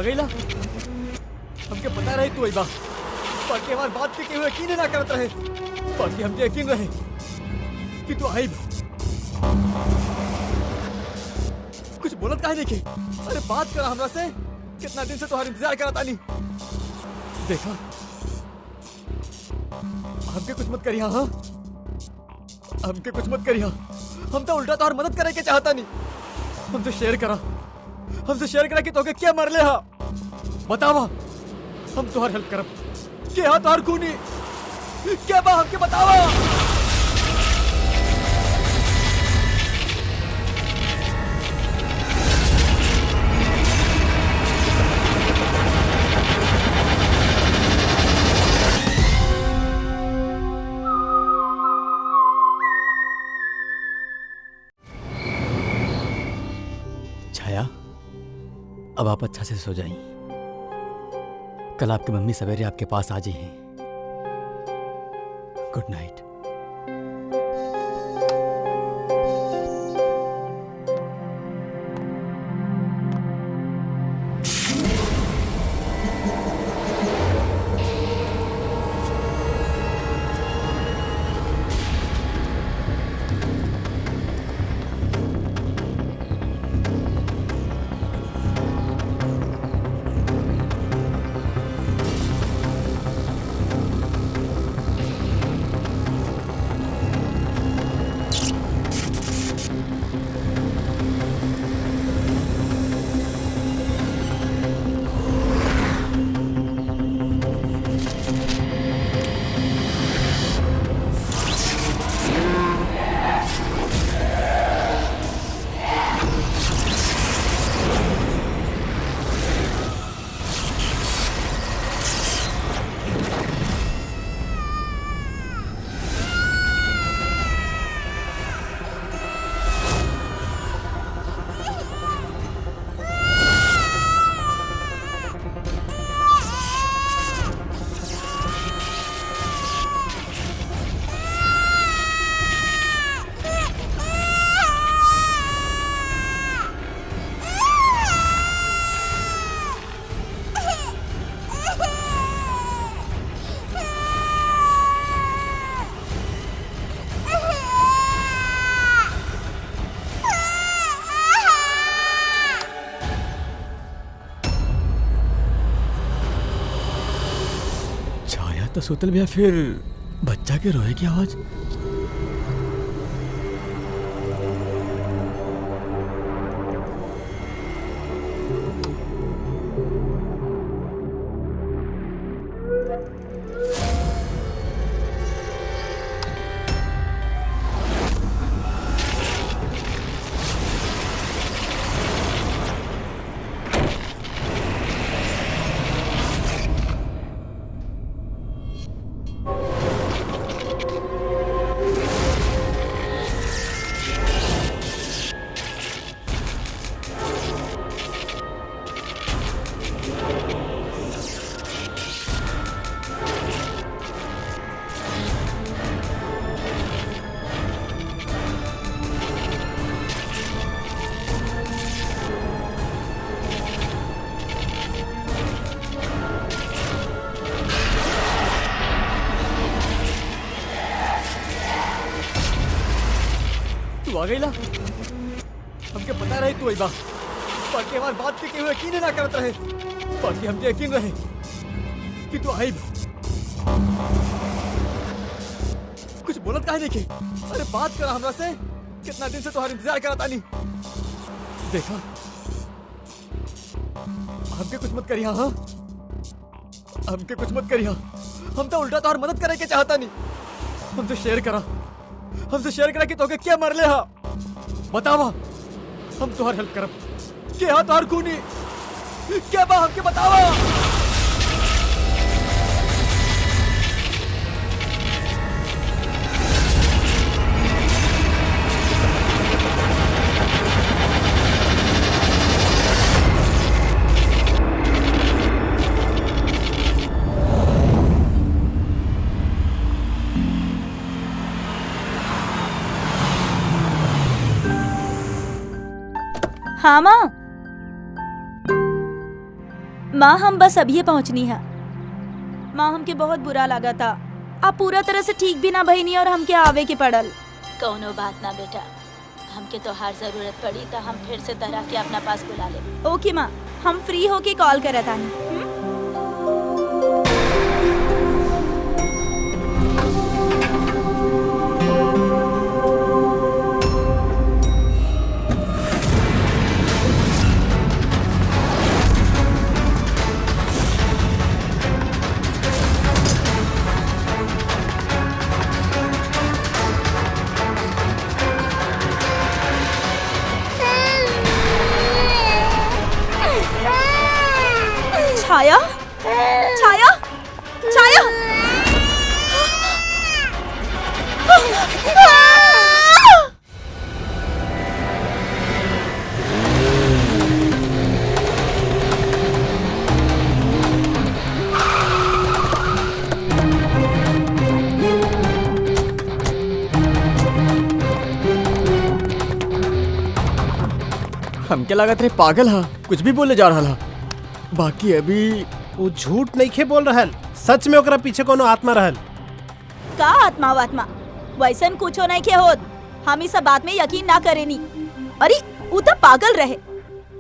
आ गई ला। हमके पता रहे तू बा, बाकी हमारी बात के केहू यकीन ना करत रहे, बाकी हमके यकीन रहे कि तू आई बा। कुछ बोलत काहे नहीं के? अरे बात करा हमरा से, कितना दिन से तुम्हारा इंतजार करा तानी। देखा हमके कुछ मत करिया, हाँ हमके कुछ मत करिया। हम तो उल्टा तुम्हारी मदद करे के चाहता नहीं। हमसे शेयर करा कि तोके क्या मरले हा, बतावा हम तुम्हारी हेल्प करब। क्या तुम्हार खूनी क्या बा, हमके बतावा। छाया, अब आप अच्छा से सो जाइए। कल आपकी मम्मी सवेरे आपके पास आ जाइए। Good night. तो सुतल भी फिर बच्चा के रोए की आवाज। तू आ गई ला। हमके पता रहे तू बा, बाकी हमारी बात के केहू यकीन ना करत रहे, बाकी हमके यकीन रहे कि तू आई बा। कुछ बोलत काहे नहीं के? अरे बात करा हमरा से, कितना दिन से तुम्हारा इंतजार करा तानी। देखा हमके कुछ मत करिया, हाँ हमके कुछ मत करिया। हम तो उल्टा तुम्हारी मदद करे के चाहता नहीं। हमसे शेयर करा कि तोके क्या मरले हा, बतावा हम तुम्हारी हेल्प करब। क्या तुम्हार खूनी क्या बा, हमके बतावा। हाँ माँ। माँ हम बस अभी पहुँचनी है। माँ हमके बहुत बुरा लगा था, आप पूरा तरह से ठीक भी ना भईनी और हमके आवे के पड़ल। कौनो बात ना बेटा, हमके तो हर जरूरत पड़ी तो हम फिर से तरह के अपना पास बुला ले। ओके माँ, हम फ्री होके कॉल करत आनी। छाया, छाया, छाया। हमके लागत रे पागल हा, कुछ भी बोले जा रहा हा। बाकी अभी वो झूठ नहीं खे बोल रहल, सच में ओकरा पीछे कोनो आत्मा रहल। का आत्मा वात्मा वैसन कुछो नहीं के होत, हम इस बात में यकीन ना करेनी। अरे उ तो पागल रहे,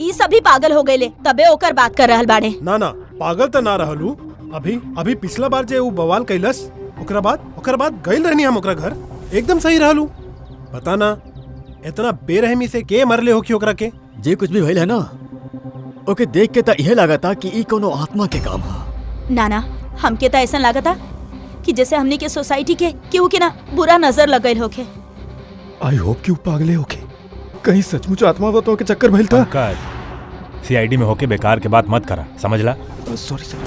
ई सभी पागल हो गए तबे ओकर बात कर रहल बाड़े। ना ना पागल तो ना रहलू। अभी पिछला बार जे वो बवाल कैलस ओकरा बाद गइल रहनी हम ओकरा घर, एकदम सही रहलू। पता ना इतना बेरहमी से के मरले हो कि ओकरा के। जे कुछ भी भइल है ना, ओके देख के तो यह लगा था कि ई कोनो आत्मा के काम हा। नाना हमके तो ऐसा लगा था कि जैसे हमने के सोसाइटी के केहू के ना बुरा नजर लगल होके। आई होप कि पागले होके कहीं सचमुच आत्मा बताओ के चक्कर भइल था। सीआईडी में होके बेकार के बात मत करा, समझला? सॉरी सर।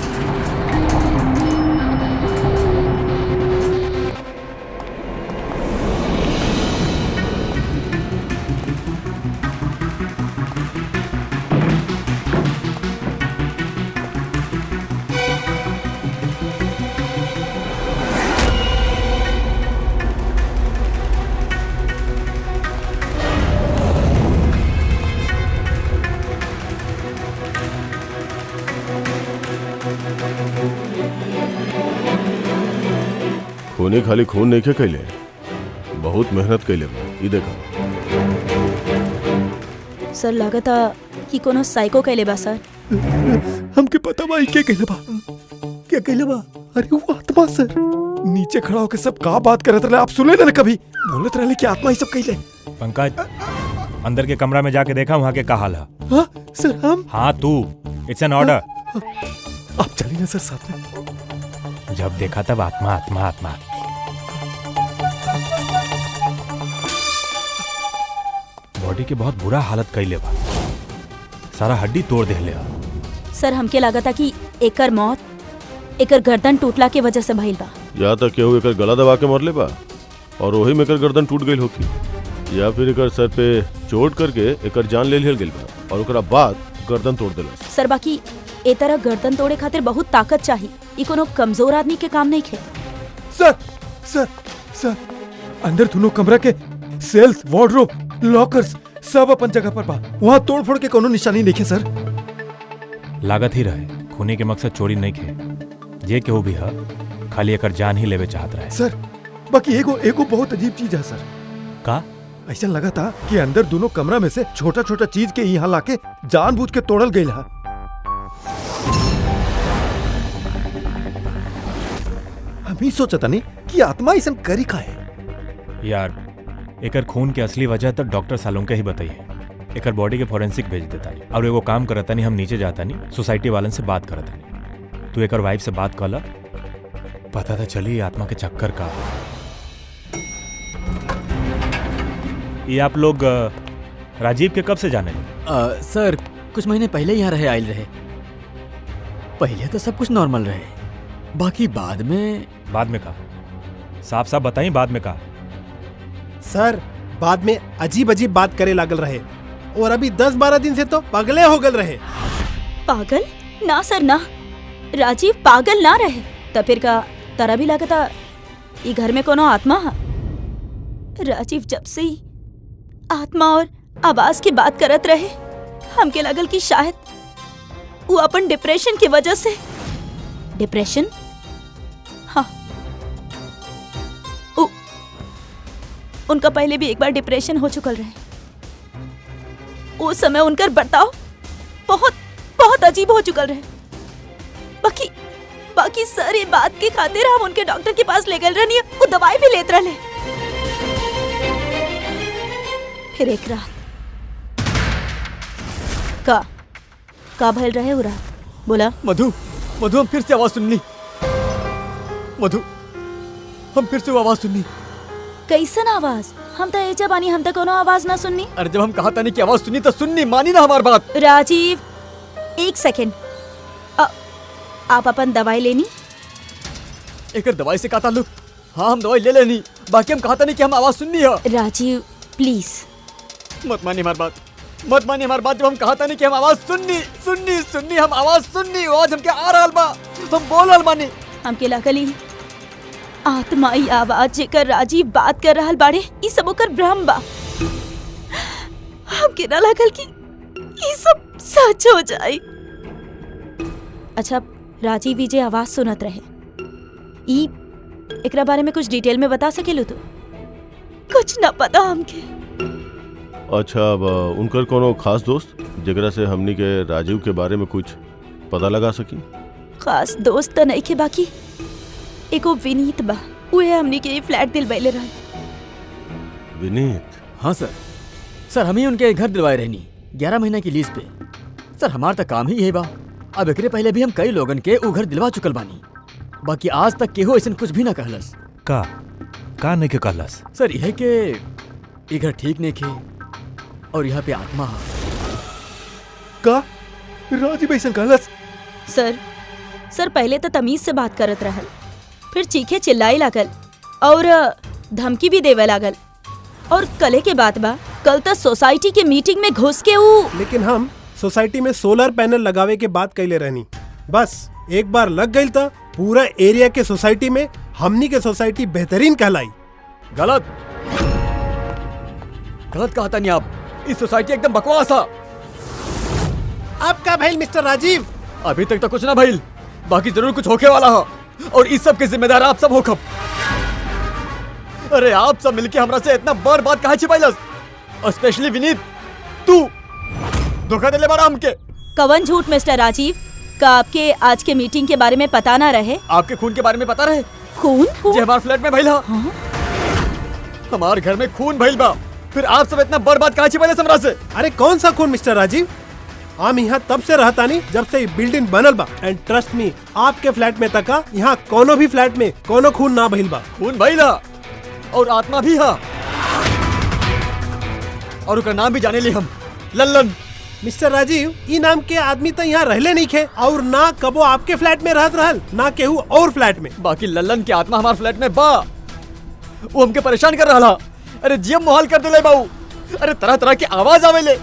खूने खाली खून नहीं कैले, बहुत मेहनत कैले बा। ई देखा सर लगता कि कोनो साइको कैले बा सर। हमके पता बा के कहले बा, क्या कहले बा? अरे वो आत्मा सर, नीचे खड़ा होके सब का बात करत रहे, आप सुने ना कभी? बोलत रहे कि आत्मा ही सब कहले। पंकज अंदर के कमरा में जाके देखा वहाँ के का हाल है? हाँ सर हम। हाँ तू, इट्स एन ऑर्डर। आप चलिए ना सर साथ में। जब देखा तब आत्मा आत्मा आत्मा। बॉडी के बहुत बुरा हालत कैले बा, सारा हड्डी तोड़ देले बा। सर हमके लगा था कि एकर मौत एकर गर्दन टूटला के वजह से भइल बा। या तो केहू एकर गला दबा के मरले बा और वही में एकर गर्दन टूट गई होगी, या फिर एकर सर पे चोट करके एकर जान ले लिहल गइल बा और ओकरा बाद गर्दन तोड़ देला। सर बाकी ए तरह गर्दन तोड़े खातिर बहुत ताकत चाहिए, ई कोनो कमजोर आदमी के काम नहीं खे। सर सर सर अंदर दोनों कमरा के सेल्स, वार्डरोब, लॉकर्स सब अपन जगह पर बा, वहाँ तोड़ फोड़ के कोनो निशानी नहीं है सर। लागत ही रहे खूनी के मकसद चोरी नहीं खे, जे केहू भी है खाली एकर जान ही लेवे चाहत रहे। सर बाकी एगो बहुत अजीब चीज है सर। का? ऐसा लगा था कि अंदर दोनों कमरा में से छोटा छोटा चीज के यहाँ लाके जानबूझ के तोड़ल गई है। हम ही सोचता नहीं कि आत्मा ऐसा करी का है। यार एकर खून के असली वजह तो डॉक्टर सालोंके ही बताइए। एकर बॉडी के फोरेंसिक भेज देता नहीं और एगो काम करता नहीं, हम नीचे जाता नहीं, सोसाइटी वालन से बात करता नहीं। तू एकर वाइफ से बात कर ला, पता था चली आत्मा के चक्कर का। ये आप लोग राजीव के कब से जाने? सर कुछ महीने पहले यहाँ रहे आयल रहे। पहले तो सब कुछ नॉर्मल रहे, बाकी बाद में का साफ साफ बताई, बाद में का? सर बाद में अजीब अजीब बात करे लागल रहे और अभी 10-12 दिन से तो पागले हो गल रहे। पागल ना सर ना, राजीव पागल ना रहे। तो फिर का तारा भी लगता ये घर में कोनो आत्मा है। राजीव जब से ही आत्मा और आवाज की बात करत रहे, हमके लगल कि शायद वो अपन डिप्रेशन की वजह से। डिप्रेशन? हाँ, उनका पहले भी एक बार डिप्रेशन हो चुकल रहे। उस समय उनका बर्ताव बहुत बहुत अजीब हो चुकल रहे। बाकी सारी बात के खातिर हम उनके डॉक्टर के पास ले गए रहनी, वो दवाई भी लेत रहे। फिर एक रात का भल रहे हो रात? बोला। मधु, मधु हम फिर से आवाज सुननी। मधु, हम फिर से वो आवाज सुननी। कैसन आवाज? हम तो एजा बानी, हम तो कोनो आवाज ना सुननी। अरे जब हम कहा था नहीं कि आवाज सुननी तो सुननी, मानी ना हमारी बात। राजीव, एक सेकेंड, आप अपन दवाई लेनी। एक दवाई से का ताल्लुक? हाँ हम दवाई ले लेनी, बाकी हम कहा था नहीं कि हम आवाज सुननी है। राजीव प्लीज मत मानिए हमारी बात, मत मानिए हमारी बात। जब हम कहा था नहीं कि हम आवाज सुननी सुननी सुननी, हम आवाज सुननी, आवाज हमके आ रहल बा, हम बोल रहल बानी। हमके लागली आत्माई आवाज जेकर राजीव बात कर रहल बाड़े, ई सब ओकर भ्रम बा। हमके ना लागल कि ई सब सच हो जाए। अच्छा राजीव जी आवाज सुनत रहे, ई एकरा बारे में कुछ डिटेल में बता सकेलू तू? कुछ ना पता हमके। अच्छा, अब उनकर कोनो खास दोस्त जेकरा से हमनी के राजीव के बारे में कुछ पता लगा सकी? खास दोस्त तो नहीं के, बाकी एको विनीत बा, उहे हमनी के फ्लैट दिलवाइले रहल। विनीत? हाँ सर, सर हम ही उनके घर दिलवाए रहनी 11 महीना की लीज पे। सर हमारा तो काम ही यही बा। अब एकरे पहले भी हम कई लोगन के उ घर दिलवा चुकल बानी, बाकी आज तक केहू ऐसा कुछ भी ना कहलस। का नहीं के कहलस? सर यह के ये घर ठीक नहीं खे और यहाँ पे आत्मा है। का राजीव ऐसा कहलस? सर पहले तो तमीज से बात करत रहल, फिर चीखे चिल्लाई लागल और धमकी भी देवे लागल। और कले के बात बा, कल तो सोसाइटी के मीटिंग में घुस के लेकिन हम सोसाइटी में सोलर पैनल लगावे के बात कैले रहनी, बस एक बार लग गई था पूरा एरिया के सोसाइटी में हमनी के सोसाइटी बेहतरीन कहलाई। गलत गलत कहा था नहीं आप, इस सोसाइटी एकदम बकवास है। आपका भाई मिस्टर राजीव? अभी तक तो कुछ ना भइल, बाकी जरूर कुछ होके वाला है और इस सब के जिम्मेदार आप सब हो खब। अरे आप सब मिलके हमरा से इतना बड़ बात काहे छिपाइलस? स्पेशली विनीत, तू धोखा देले बाड़ा हमके। कवन झूठ मिस्टर राजीव? का आपके आज के मीटिंग के बारे में पता ना रहे? आपके खून के बारे में पता रहे? खून? जे हमारे फ्लैट में भइल हा। हमारे घर में खून भइल बा, फिर आप सब इतना बड़ बात काहे छिपाइलस हमरा से? अरे कौन सा खून मिस्टर राजीव? हम यहाँ तब से रहता नहीं जब से बिल्डिंग बनल बा, एंड ट्रस्ट मी, आपके फ्लैट में तक यहाँ कोनो भी फ्लैट में कोनो खून ना भइल बा। खून भइल हा और आत्मा भी हा, और उसका नाम भी जाने ली हम, लल्लन। मिस्टर राजीव, ई नाम के आदमी तो यहाँ रहले नहीं खे और ना कबो आपके फ्लैट में रहत रहल, ना केहू और फ्लैट में। बाकी लल्लन की आत्मा हमारे फ्लैट में बा, वो हमके परेशान कर रहा। अरे जियम मुहाल कर दिले बाऊ। अरे तरह तरह की आवाज आवेले,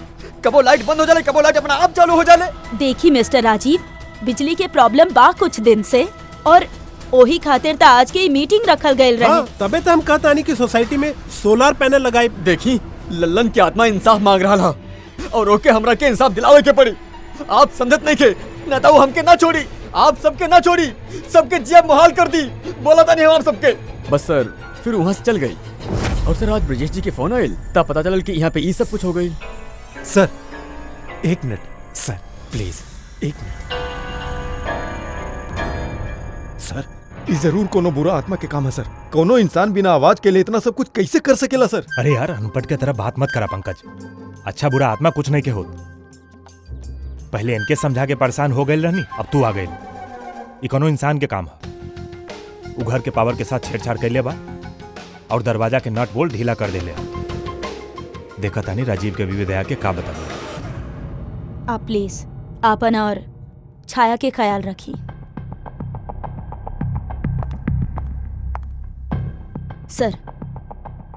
कबो लाइट बंद हो जाले, कबो लाइट अपना आप चालू हो जाले। देखी मिस्टर राजीव, बिजली के प्रॉब्लम बा कुछ दिन से, और ओही खातिर तो आज के मीटिंग रखल गए रहे। हाँ, तबे तो हम कहता नहीं कि सोसाइटी में सोलर पैनल लगाए। देखी लल्लन की आत्मा इंसाफ मांग रहा था और ओके हमरा के इंसाफ दिलावे के पड़ी। आप समझत नहीं के, ना तो हमके ना छोड़ी, आप सबके ना छोड़ी, सबके जिया मुहाल कर दी। बोला था नहीं हम सबके। बस सर फिर वहाँ से चल गई और सर आज ब्रजेश जी के फोन आयल, तब पता चलल कि यहाँ पे ये सब कुछ हो गई। सर एक मिनट सर, प्लीज एक मिनट सर। ये जरूर कोनो बुरा आत्मा के काम है सर। कोनो इंसान बिना आवाज के लिए इतना सब कुछ कैसे कर सकेला सर? अरे यार अनपढ़ के तरह बात मत करा पंकज। अच्छा बुरा आत्मा कुछ नहीं के होत। पहले इनके समझा के परेशान हो गए रहनी, अब तू आ गई। ये कोनो इंसान के काम है। वो घर के पावर के साथ छेड़छाड़ कर ले बा और दरवाजा के नट बोल्ट ढीला कर दे ले। देखा था नहीं राजीव के बीवी दया के का बता दे। आप प्लीज आपन और छाया के ख्याल रखी। सर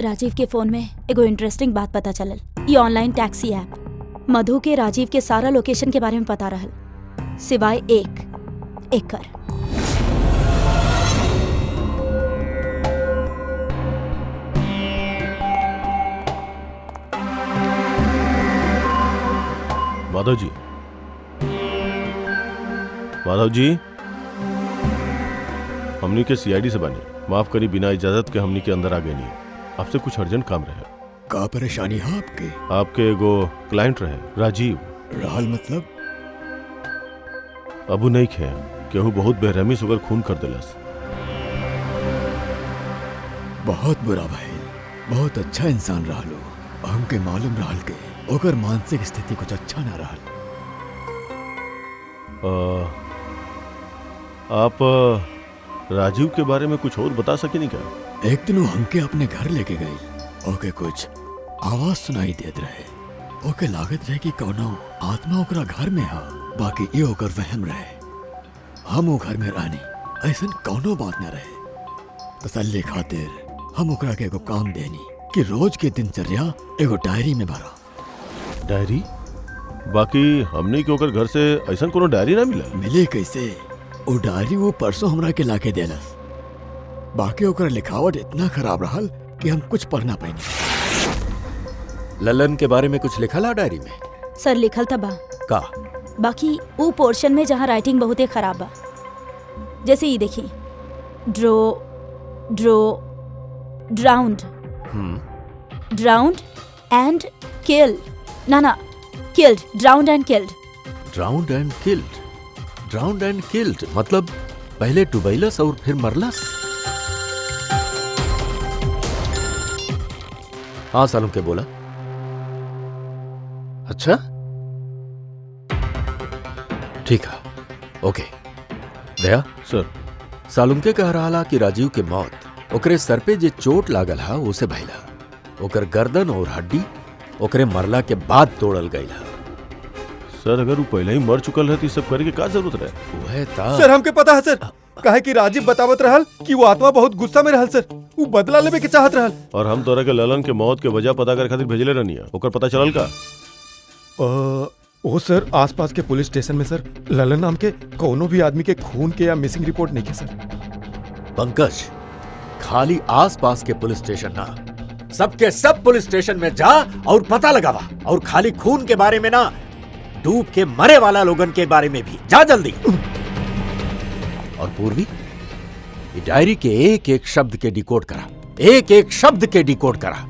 राजीव के फोन में एगो इंटरेस्टिंग बात पता चलल। ये ऑनलाइन टैक्सी ऐप मधु के राजीव के सारा लोकेशन के बारे में पता रहल, सिवाय एक एकर। माधव जी, माधव जी, हमनी के सीआईडी से बानी, माफ करी बिना इजाजत के हमनी के अंदर आ गए नहीं। आपसे कुछ अर्जेंट काम रहे। का परेशानी है आपके? आपके एगो क्लाइंट रहे राजीव। रहल मतलब? अबू नहीं खे, केहू बहुत बेरहमी से ओकर खून कर दिलस। बहुत बुरा भाई, बहुत अच्छा इंसान रहलो। हमके मालूम रहल के ओकर मानसिक स्थिति कुछ अच्छा ना रहल। आप राजीव के बारे में कुछ और बता सके नहीं क्या? एक दिन वो हमके अपने घर लेके गई। ओके कुछ आवाज सुनाई देत रहे। ओके लागत रहे कि कौनो आत्मा ओकरा घर में है, बाकी ये ओकर वहम रहे। हम वो घर में रहनी, ऐसा कौनो बात न रहे। तसल्ली खातिर हम ओकरा के एगो काम देनी कि रोज के दिनचर्या एगो डायरी में भरा। डायरी? बाकी हमने के ओकर घर से ऐसा कोनो डायरी ना मिला। मिले कैसे? वो डायरी वो परसों हमरा के लाके देलस। बाकी ओकर लिखावट इतना खराब रहल कि हम कुछ पढ़ ना पाइनी। ललन के बारे में कुछ लिखा ला डायरी में? सर लिखल था बा का? बाकी वो पोर्शन में जहाँ राइटिंग बहुत ही खराब बा। जैसे ये देखिए, ड्राउंड एंड किल, ना killed, drowned and killed. Drowned and killed? Drowned and killed मतलब पहले डुबैलस और फिर मरलस? हाँ सालुम के बोला। अच्छा ठीक है, ओके। दया सर, सालुम के कह रहा कि राजीव के मौत ओकरे सर पे जे चोट लागल हा उसे भइला। ओकर गर्दन और हड्डी ओकरे मरला के बाद तोड़ल गई हा। सर अगर वो पहले ही मर चुकल रहती सब करे के का जरूरत रहे? वह था सर हमके पता है सर, काहे कि राजीव बतावत रहल कि वो आत्मा बहुत गुस्सा में रहल सर, वो बदला लेवे के चाहत रहल। और हम तोरा के ललन के मौत के वजह पता करे खातिर भेजले रहनी है। ओकर पता चलल का? ओ सर, आसपास के पुलिस स्टेशन में सर ललन नाम के कोनो भी आदमी के खून के या मिसिंग रिपोर्ट नहीं के सर। पंकज, खाली आसपास के पुलिस स्टेशन ना, सबके सब पुलिस स्टेशन में जा और पता लगावा। और खाली खून के बारे में ना, डूब के मरे वाला लोगन के बारे में भी जा जल्दी। और पूर्वी, ये डायरी के एक एक शब्द के डिकोड करा, एक एक शब्द के डिकोड करा।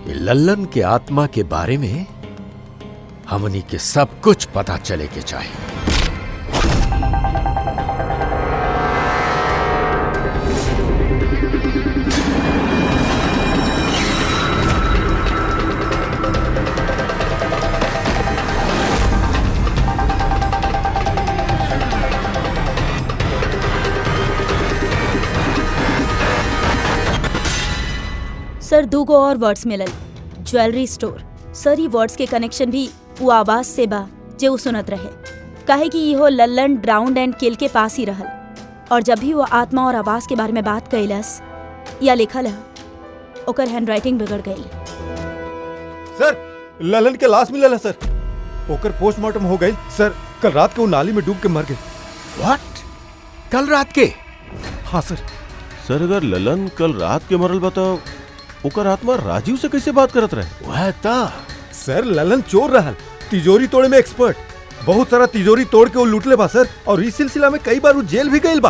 ये लल्लन के आत्मा के बारे में हमनी के सब कुछ पता चले के चाहिए। सर दूगो और वर्ड्स मिलल, ज्वेलरी स्टोर। सर ये वर्ड्स के कनेक्शन भी वो आवाज से बा जे वो सुनत रहे। काहे कि इहो लल्लन ड्राउंड एंड किल के पास ही रहल, और जब भी वो आत्मा और आवाज के बारे में बात कैलस या लिखल है, ओकर हैंडराइटिंग बिगड़ गई। सर ललन के लाश मिलल है सर, ओकर पोस्टमार्टम हो गई सर। कल रात को वो नाली में डूब के मर गए। व्हाट? कल रात के? हाँ सर। सर अगर ललन कल रात के मरल बा तो ओकर आत्मा राजीव से कैसे बात करत रहे? वह था सर ललन चोर रहल, तिजोरी तोड़े में एक्सपर्ट। बहुत सारा तिजोरी तोड़ के वो लूट ले बा सर, और इस सिलसिला में कई बार वो जेल भी गईल बा।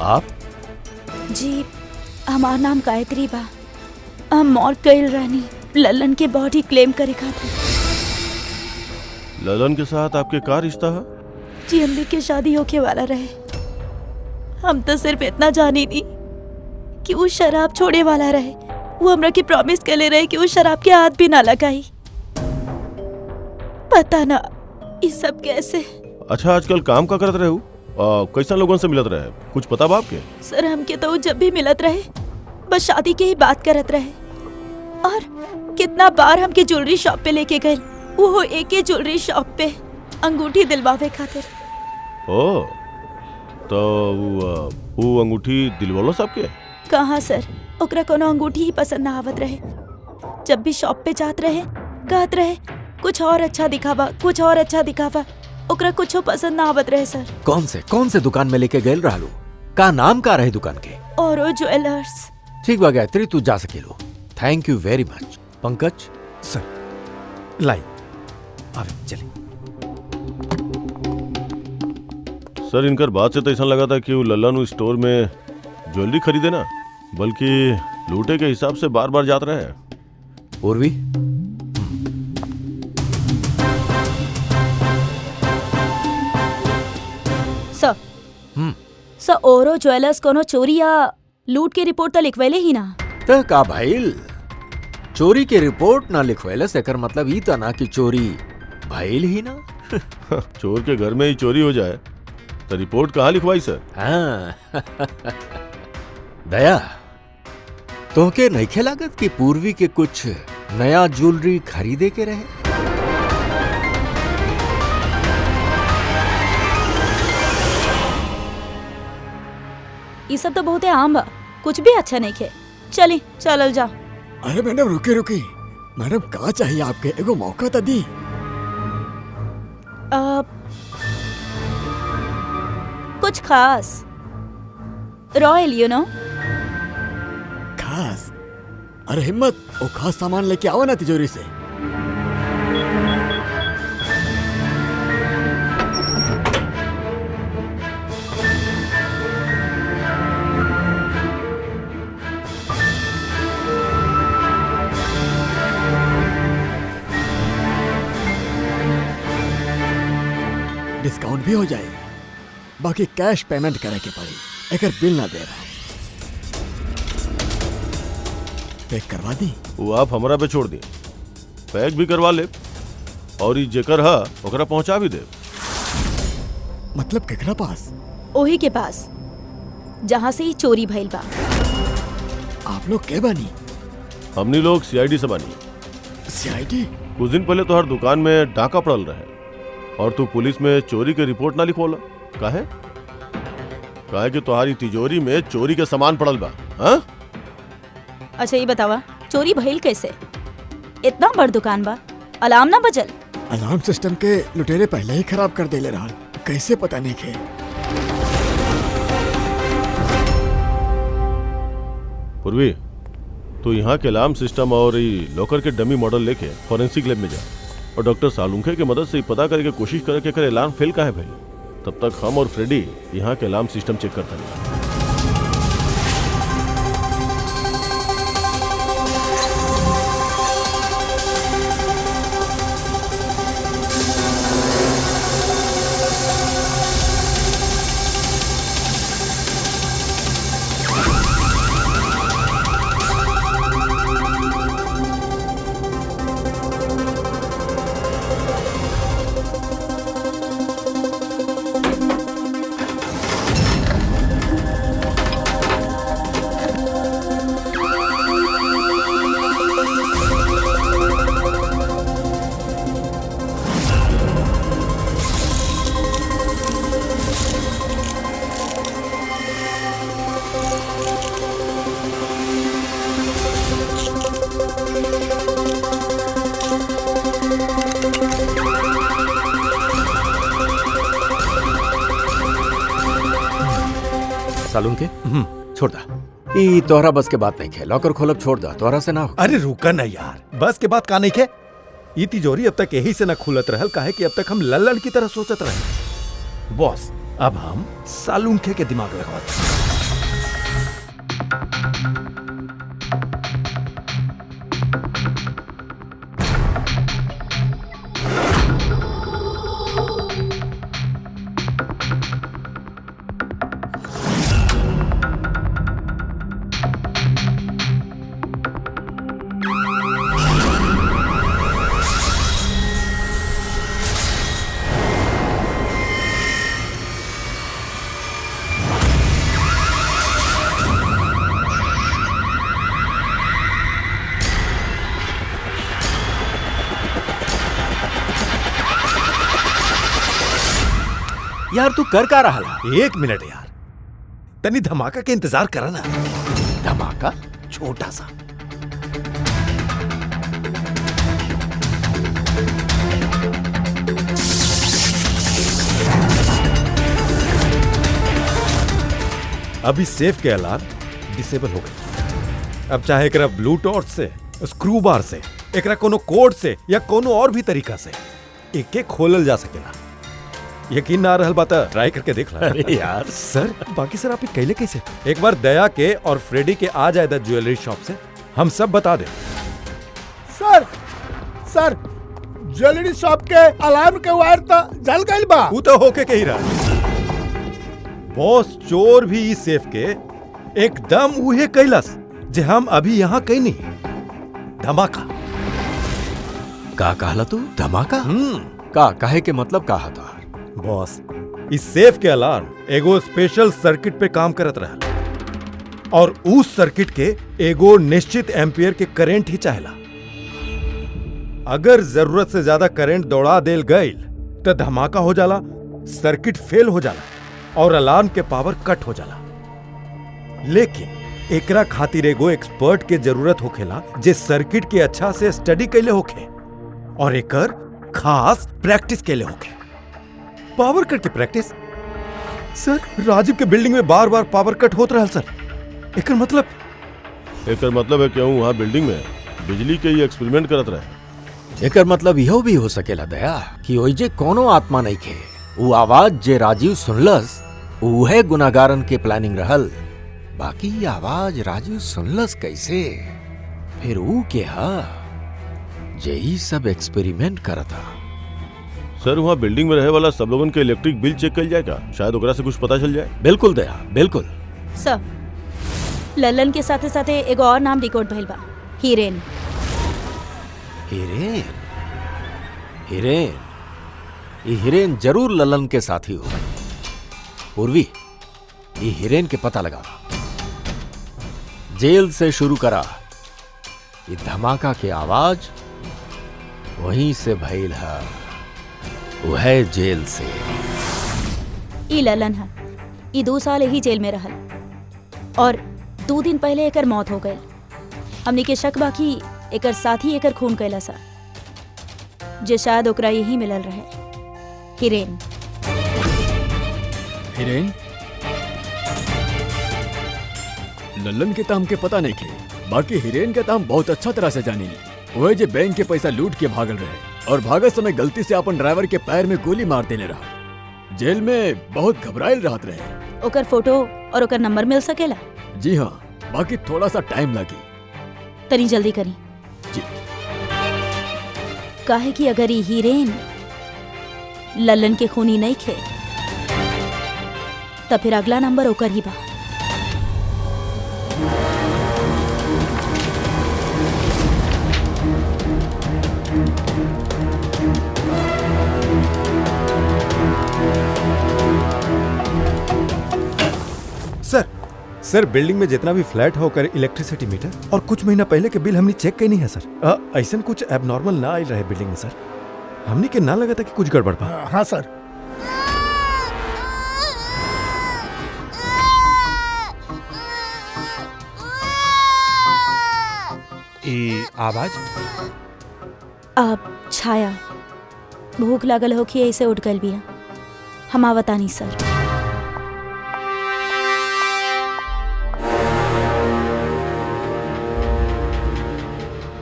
आप? जी हमार नाम गायत्री बा। हम मौत गईल रहनी लल्लन के बॉडी क्लेम करे खातिर। ललन के साथ आपके का रिश्ता है? जी हमने के शादी होके वाला रहे। हम तो सिर्फ इतना जानी नहीं कि वो शराब छोड़े वाला रहे। वो हमरा के प्रॉमिस कर ले रहे कि वो शराब के हाथ भी ना लगाई। पता ना ये सब कैसे। अच्छा आजकल काम का करत रहे हो? कैसा लोगों से मिलत रहे? कुछ पता बा आपके? सर हमके तो जब भी मिलत रहे बस शादी की ही बात करत रहे, और कितना बार हमके ज्वेलरी शॉप पे लेके गए, वो एक ही ज्वेलरी शॉप पे अंगूठी दिलवावे खातिर। ओ तो वो अंगूठी दिलवालो साहब के? कहाँ सर, ओकरा कोनो अंगूठी ही पसंद ना आवत रहे। जब भी शॉप पे जात रहे कहत रहे कुछ और अच्छा दिखावा, कुछ और अच्छा दिखावा। ओकरा कुछ पसंद ना आवत रहे सर। कौन से दुकान में लेके गए रहलू? का नाम का रहे दुकान के? और ज्वेलर्स। ठीक बा गायत्री, तू जा सकेलो। थैंक यू वेरी मच। पंकज सर लाई अब चले। सर इनकर बात से तो ऐसा लगा था कि वो लल्ला स्टोर में ज्वेलरी खरीदे ना, बल्कि लूटे के हिसाब से बार बार जात रहे हैं। उर्वी, सर सर ओरो ज्वेलर्स कोनो चोरी या लूट के रिपोर्ट तो लिखवेले ही ना। तो का भाईल चोरी के रिपोर्ट ना लिखवेले से कर मतलब ई ता ना कि चोरी भाईल ही ना। चोर के घर में ही चोरी हो जाए तो रिपोर्ट कहाँ लिखवाई सर? हाँ दया तोहके नइखे लागत कि पूर्वी के कुछ नया ज्वेलरी खरीदे के रहे? ये सब तो बहुते आम बा, कुछ भी अच्छा नहीं खे। चली चलल जा। अरे मैडम रुके रुके, मैडम का चाहिए आपके? एगो मौका तो दी। कुछ खास रॉयल यू नो। खास? अरे हिम्मत, वो खास सामान लेके आओ ना तिजोरी से। डिस्काउंट भी हो जाए, बाकी कैश पेमेंट करे के पड़ी। एकर बिल ना दे रहा, पैक करवा दी। वो आप हमरा पे छोड़ दिए, पैक भी करवा ले और ये जेकर हा ओकरा पहुंचा भी दे। मतलब केकरा पास? ओही के पास जहाँ से ही चोरी भइल बा। आप लोग के बनी? हमनी लोग सीआईडी से बनी। सीआईडी? कुछ दिन पहले तो हर दुकान में डाका पड़ल रहे और तू पुलिस में चोरी के रिपोर्ट ना लिखवाला। काहे कि तुम्हारी तिजोरी में चोरी के सामान पड़ल बा। हाँ? अच्छा ये बतावा चोरी भइल कैसे? इतना बड़ दुकान बा, अलार्म ना बजल? अलार्म सिस्टम के लुटेरे पहले ही खराब कर देले रहा, कैसे पता नहीं खे। पूर्वी, तो यहाँ के अलार्म सिस्टम और लॉकर के डमी मॉडल लेके फॉरेंसिक लैब में जा और डॉक्टर सालुंखे की मदद से ही पता करके कोशिश करे कि अलार्म फेल का है भाई। तब तक हम और फ्रेडी यहाँ के अलार्म सिस्टम चेक करते हैं। सालुंखे छोड़ दा, ई तोहरा बस के बात नहीं खे। लॉकर खोलब छोड़ दा, तोहरा से ना हो। अरे रुका ना यार, बस के बात का नहीं खे। ये तिजोरी अब तक यही से ना खुलत रहल, काहे कि अब तक हम लल्लन की तरह सोचत रहे। बॉस अब हम सालुंखे के दिमाग लगाते हैं। यार तू कर का रहा? एक मिनट यार, तनी धमाका के इंतजार करा ना। धमाका? छोटा सा। अभी सेफ के अलार्म डिसेबल हो गई। अब चाहे करा ब्लू टॉर्च से, स्क्रू बार से एकरा कोनो कोड से या कोनो और भी तरीका से एके खोलल जा सकेला। यकीन ना रहल बात ट्राई करके देख ला। अरे यार सर बाकी सर आप कैले कैसे? एक बार दया के और फ्रेडी के आ जाए ज्वेलरी शॉप से, हम सब बता दे। सर सर ज्वेलरी शॉप के अलार्म के वायर तो जल गइल बा। वो तो होके कही रहा। बॉस चोर भी इस सेफ के एकदम उहे कैलस जे हम अभी यहाँ कहीं नहीं। धमाका। का कहला तू? धमाका? का कहे के मतलब का था? बॉस इस सेफ के अलार्म एगो स्पेशल सर्किट पे काम करत रहा और उस सर्किट के एगो निश्चित एम्पियर के करंट ही चाहेला। अगर जरूरत से ज्यादा करंट दौड़ा देल गईल तो धमाका हो जाला, सर्किट फेल हो जाला और अलार्म के पावर कट हो जाला। लेकिन एकरा खातिर एगो एक्सपर्ट के जरूरत होखेला जे सर्किट के अच्छा से स्टडी कैले होखे और एकर खास प्रैक्टिस कैले होखे। पावर कट की प्रैक्टिस? सर राजीव के बिल्डिंग में बार बार पावर कट होत रहा सर। एकर मतलब है कि वहाँ बिल्डिंग में बिजली के ही एक्सपेरिमेंट करत रहे। एकर मतलब इहो भी हो सकेला दया कि ओइजे कोनो आत्मा नहीं खे। वो आवाज जे राजीव सुनलस उहे गुनागारन के प्लानिंग रहल। बाकी ये आवाज राजीव सुनलस कैसे? फिर ऊ के हा जे ही सब एक्सपेरिमेंट करता। सर वहाँ बिल्डिंग में रहे वाला सब लोगन के इलेक्ट्रिक बिल चेक कर जाएगा, शायद ओकरा से कुछ पता चल जाए। बिल्कुल दया बिल्कुल। सर लल्लन के साथे साथे एगो और नाम रिकॉर्ड भइल बा, हिरेन। हिरेन? हिरेन? ये हिरेन जरूर ललन के साथी होगा। पूर्वी ये हिरेन के पता लगा। जेल से शुरू करा। ये धमाका के आवाज वहीं से भइल है, वह जेल से। ई ललन है, ई 2 साल यही जेल में रहल और 2 दिन पहले एकर मौत हो गई। हमनी के शक बाकी एकर साथी एकर खून कैला सा, जे शायद ओकरा यही मिलल रहे। हिरेन। हिरेन? लल्लन के ताम के पता नहीं खे, बाकी हिरेन के ताम बहुत अच्छा तरह से जानी। वह जे बैंक के पैसा लूट के भागल रहे और भागत समय गलती से अपन ड्राइवर के पैर में गोली मार देले रहा। जेल में बहुत घबराइल रहत रहे। ओकर फोटो और ओकर नंबर मिल सकेला? जी हाँ, बाकी थोड़ा सा टाइम लगी। तनी जल्दी करी जी। काहे कि अगर ये हिरेन लल्लन के खूनी नहीं खे तो फिर अगला नंबर ओकर ही बा। सर बिल्डिंग में जितना भी फ्लैट है ओकर इलेक्ट्रिसिटी मीटर और कुछ महीना पहले के बिल हमने चेक कई नहीं है सर। ऐसा कुछ एबनॉर्मल ना आई रहे बिल्डिंग में सर। हमने के ना लगा था कि कुछ गड़बड़ बा। हाँ सर। ई आवाज? अब छाया भूख लागल हो कि ऐसे उठ गल बिया। हम आवतानी सर।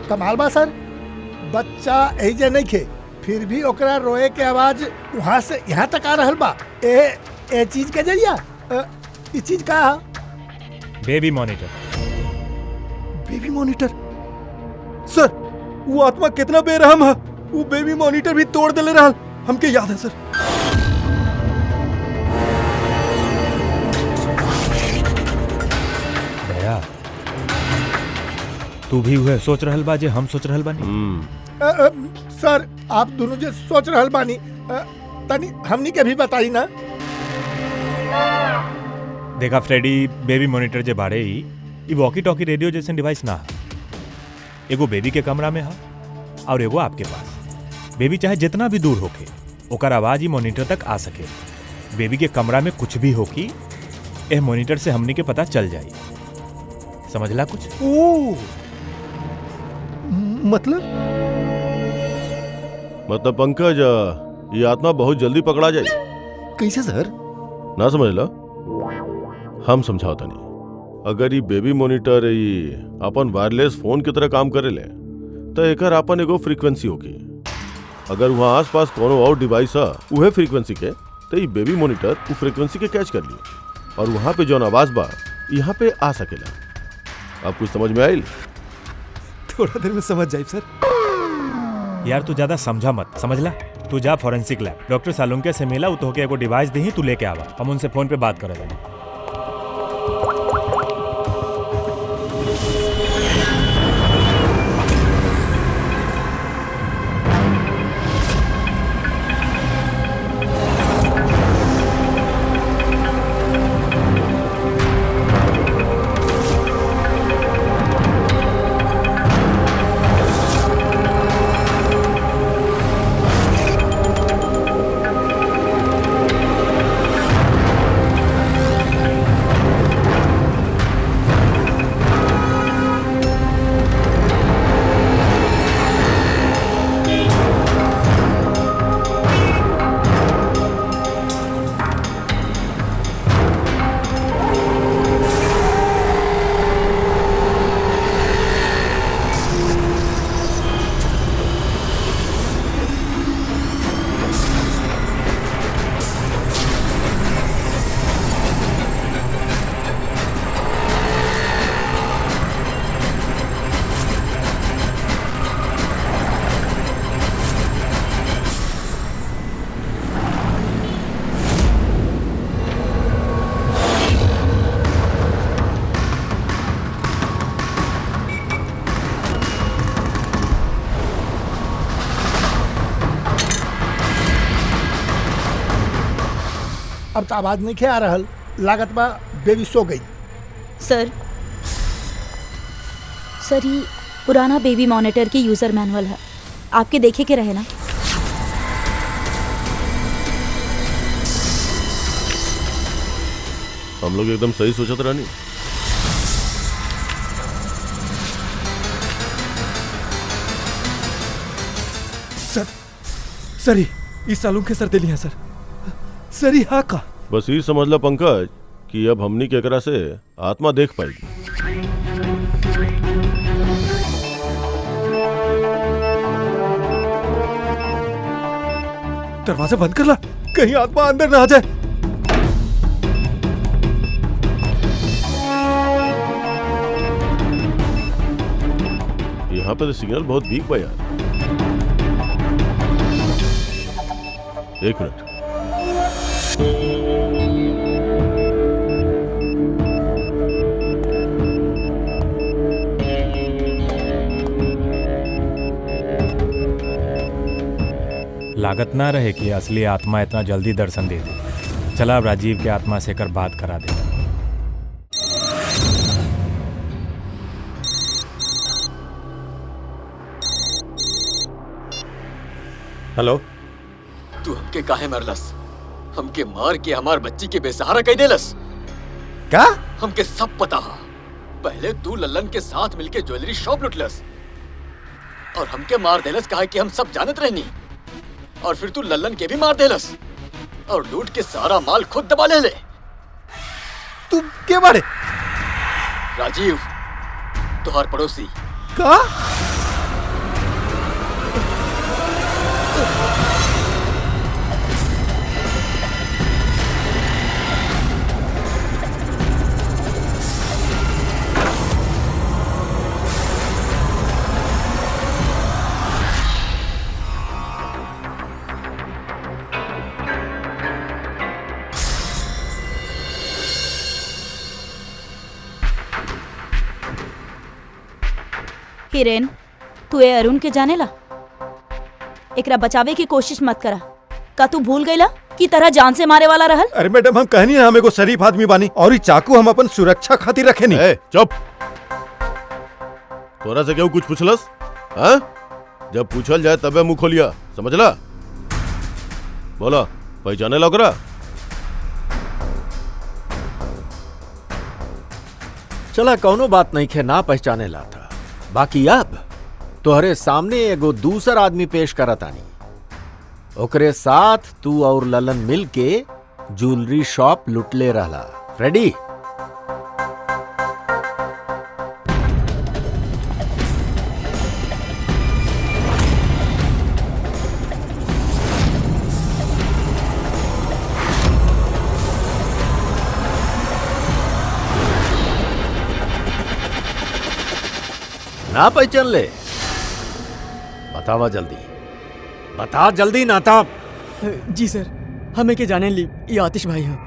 कमाल बा सर, बच्चा एजे नहीं खे फिर भी ओकरा रोए के आवाज वहाँ से यहाँ तक आ रहल बा। ए चीज के जरिया इस चीज का baby monitor. Baby monitor? Sir वो आत्मा कितना बेरहम है, वो बेबी मॉनिटर भी तोड़ देले रहल। हमके याद है सर। दया तू भी हुए सोच रहल बा जे हम सोच रहल बानी? सर आप दोनों जो सोच रहल बानी तनी हमनी के भी बताई ना। देखा फ्रेडी, बेबी मॉनिटर जे बारे ई वॉकी टॉकी रेडियो जैसे डिवाइस ना है। एगो बेबी के कमरा में है और एगो आपके पास। बेबी चाहे जितना भी दूर होके ओकर आवाज ही मॉनिटर तक आ सके। बेबी के कमरा में कुछ भी होकी एह मॉनिटर से हमनी के पता चल जाई। समझला कुछ? मतलब पंकज ये आत्मा बहुत जल्दी पकड़ा जाए। कैसे सर? ना समझला? हम समझाता नहीं। अगर ये बेबी मॉनिटर ये अपन वायरलेस फोन की तरह काम करे ले तो एकर आपन एगो फ्रीक्वेंसी होगी। अगर वहाँ आसपास कोनो और डिवाइस है उहे फ्रीक्वेंसी के, तो ये बेबी मॉनिटर उ फ्रीक्वेंसी के कैच कर लिए और वहाँ पे जौन आवाज बा यहाँ पे आ सकेला। आप कुछ समझ में आयल? थोड़ा देर में समझ जाए सर। यार तू ज्यादा समझा मत, समझला? तू जा फॉरेंसिक लैब, डॉक्टर सालुंके से मिला, उ तोहके एगो डिवाइस दही, तू लेके आवा, हम उनसे फोन पे बात करे देनी। अब तो आवाज नहीं आ रहल, लागत बा बेबी सो गई। सर ये पुराना बेबी मॉनिटर की यूजर मैनुअल है, आपके देखे के रहे ना? हम लोग एकदम सही सोचत रहनी। सर ये सालुंके सर दिली है सर। सर ये हाँ का बस ये समझ ला पंकज कि अब हमनी के एकरा से आत्मा देख पाएगी। दरवाजा बंद कर ला, कहीं आत्मा अंदर ना आ जाए। यहाँ पे तो सिग्नल बहुत वीक बा यार। एक मिनट। लागत ना रहे कि असली आत्मा इतना जल्दी दर्शन दे दे। चला अब राजीव के आत्मा से कर बात करा दे। हेलो, तू हमके काहे मरलस? हमके मार के हमार बच्ची के बेसहारा कह देलस। क्या? हमके सब पता है। पहले तू लल्लन के साथ मिलके ज्वेलरी शॉप लुटलस और हमके मार देलस, कहा कि हम सब जानत रहनी। और फिर तू लल्लन के भी मार देलस और लूट के सारा माल खुद दबा ले। तू के बारे? राजीव, तुहार पड़ोसी। का? हिरेन, तू ए अरुण के जानेला? एकरा बचावे की कोशिश मत करा। का तू भूल गईला कि तरह जान से मारे वाला रहल? अरे मैडम, हम कहनी ना हमें को शरीफ आदमी बानी और ये चाकू हम अपन सुरक्षा खातिर रखे नहीं। ए, चुप। तोरा से क्यों कुछ पूछलस? हाँ? जब पूछल जाए तबे मुंह खोलिया, समझला? बोला, पहचाने ला ओकरा? चला कौनो बात नहीं खे, ना पहचाने ला था। बाकी अब तोहरे सामने एगो दूसर आदमी पेश करत आनी। ओकरे साथ तू और ललन मिल के ज्वेलरी शॉप लुटले रहला। फ्रेडी, ना पहचान ले? बतावा जल्दी, बता जल्दी नाता। जी सर, हमें के जाने ली ये आतिश भाई हैं।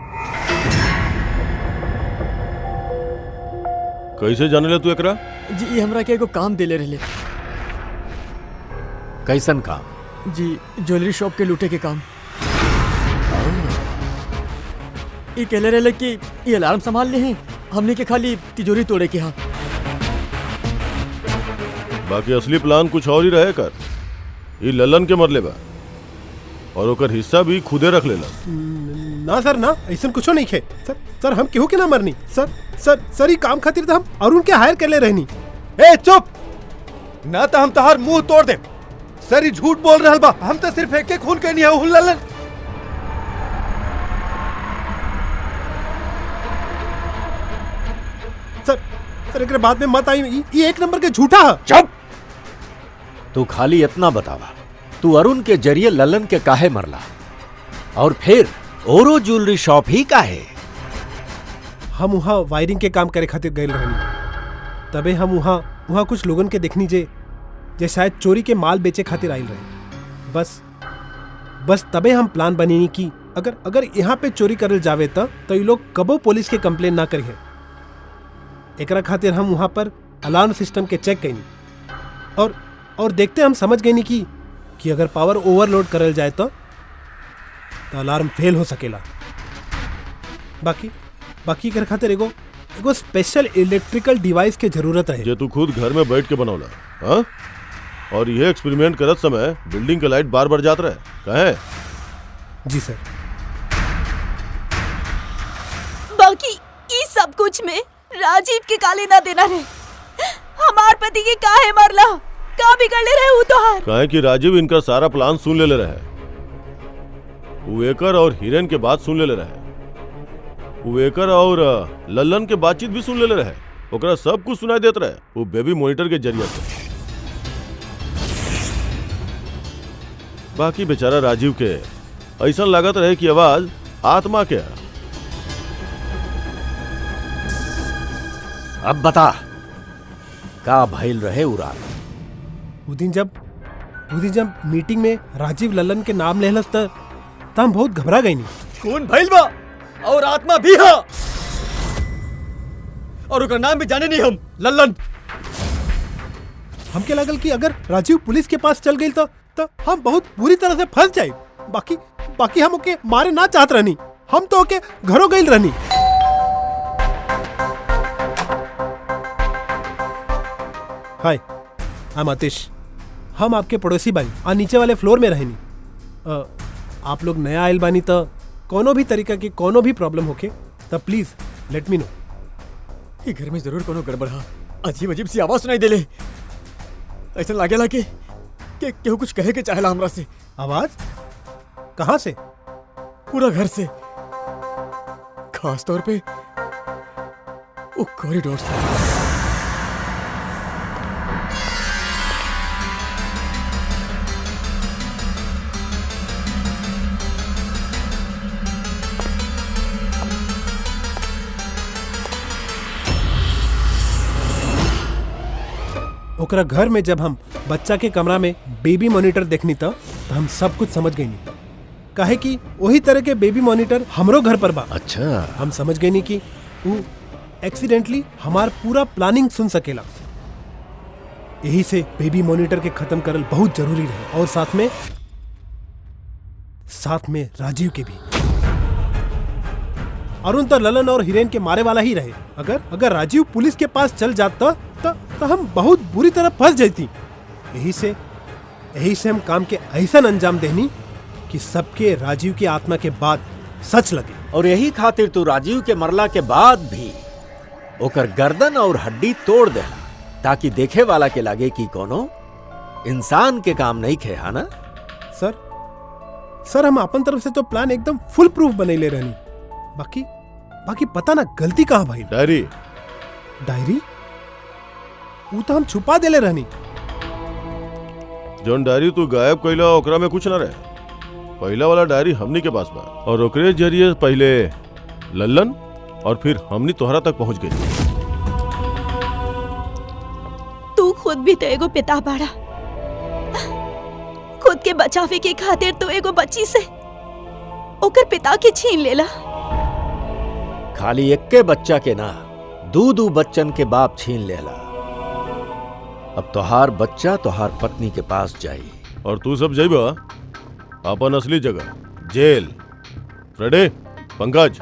कैसे जाने ले तू एकरा? जी ये हमरा के एगो काम देले रहले। कैसन काम? जी ज्वेलरी शॉप के लूटे के काम। ये कहले रहले कि ये अलार्म संभाल ले हैं, हमने के खाली तिजोरी तोड़े के। हाँ बाकी असली प्लान कुछ और ही रहे कर। ये ललन के मरले बा और ओकर हिस्सा भी खुदे रख लेला। ना सर ना, ऐसा कुछ नहीं खे सर। सर हम केहू के ना मरनी सर। सर सर ही काम खातिर तो हम अरुण के हायर कर ले रहनी। ए चुप, ना तो हम तहार मुंह तोड़ दे। सर ही झूठ बोल रहा बा, हम तो सिर्फ एक खून कहनी है हुल्ललन। सर सर एक बाद में मत आई, ये एक नंबर के झूठा है। चुप! तू खाली इतना बतावा, तू अरुण के जरिए ललन के काहे मरला, और फिर ओरो ज्वेलरी शॉप ही काहे? हम वहाँ वायरिंग के काम करे खातिर गए रहनी। तबे हम वहाँ कुछ लोगन के देखनी जे शायद चोरी के माल बेचे खातिर आइल रहे। बस तबे हम प्लान बनी कि अगर यहाँ पे चोरी करल जावे तो ये लोग कबो पुलिस के कंप्लेन ना करिए। एकरा खातिर हम वहाँ पर अलार्म सिस्टम के चेक कैनी और देखते हम समझ गए नहीं कि अगर पावर ओवरलोड करल जाए तो अलार्म फेल हो सकेला। बाकी कर खातिर एगो स्पेशल इलेक्ट्रिकल डिवाइस के जरूरत है जे तू खुद घर में बैठ के बनौला। हाँ? और यह एक्सपेरिमेंट करत समय बिल्डिंग के लाइट बार जात रहे कहे? जी सर। बाकी ये सब कुछ में राजीव के काले ना देना रे। हमार पति के काहे मरला, का बिगड़ ले रहे हो तोहार? कहे कि राजीव इनका सारा प्लान सुन ले रहे। वो एकर और हिरेन के बात सुन ले रहे। वो एकर और लल्लन के बातचीत भी सुन ले रहे। ओकरा सब कुछ सुनाई देत रहे वो बेबी मॉनिटर के जरिए से। बाकी बेचारा राजीव के ऐसा लागत रहे कि आवाज आत्मा के। अब बता का भइल रहे उरात? वो दिन जब मीटिंग में राजीव लल्लन के नाम लेहलस त हम बहुत घबरा गई नहीं। कौन भइल बा और आत्मा भी है और उसका नाम भी जाने नहीं हम लल्लन। हमके लगल कि अगर राजीव पुलिस के पास चल गई तो हम बहुत बुरी तरह से फंस जाए। बाकी हम ओके मारे ना चाहत रहनी, हम तो ओके घरों गई रहनी। हाय आई एम आतिश, हम आपके पड़ोसी बानी और नीचे वाले फ्लोर में रहनी। आप लोग नया आयल बानी तो कोनो भी तरीका की कोनो भी प्रॉब्लम होके तब प्लीज लेट मी नो। ये घर में जरूर कोनो गड़बड़ है। अजीब सी आवाज सुनाई देले। ऐसा लागेला कि केहू कुछ कहे के चाहेला हमरा से। आवाज कहाँ से? पूरा घर से, खास तौर पे वो कॉरिडोर से। ओकरा घर में जब हम बच्चा के कमरा में बेबी मॉनिटर देखनी था तो हम सब कुछ समझ गई नहीं। काहे कि वही तरह के बेबी मॉनिटर हमरो घर पर बा। अच्छा, हम समझ गए नहीं कि वो एक्सीडेंटली हमार पूरा प्लानिंग सुन सकेला। यही से बेबी मॉनिटर के खत्म करल बहुत जरूरी रहे और साथ में राजीव के भी। अरुण तो ललन और हिरेन के मारे वाला ही रहे। अगर राजीव पुलिस के पास चल जाता तो हम बहुत बुरी तरह फंस जाती। यही से हम काम के ऐसा अंजाम देनी कि सबके राजीव की आत्मा के बाद सच लगे। और यही खातिर तू राजीव के मरला के बाद भी ओकर गर्दन और हड्डी तोड़ देला ताकि देखे वाला के लगे कि कोनो इंसान के काम नहीं खे, है ना? सर हम अपन तरफ से तो प्लान एकदम फुल प्रूफ बनैले रहनी। बाकी पता ना गलती कहाँ भाई। डायरी वो तो हम छुपा देले रहनी। जौन डायरी तू गायब कइला ओकरा में कुछ ना रहे। पहला वाला डायरी हमनी के पास बा और ओकरे जरिए पहले लल्लन और फिर हमनी तोहरा तक पहुंच गई। तू खुद भी भी तो एगो पिता बाड़ा। खुद के बचावे के खातिर तो एगो बच्ची से ओकर पिता के छीन लेला। खाली एक्के बच्चा के ना, दू बच्चन के बाप छीन लेला। अब तोहार बच्चा तोहार पत्नी के पास जाई। और तू सब जाइबा अपन असली जगह, जेल। रेडी पंकज?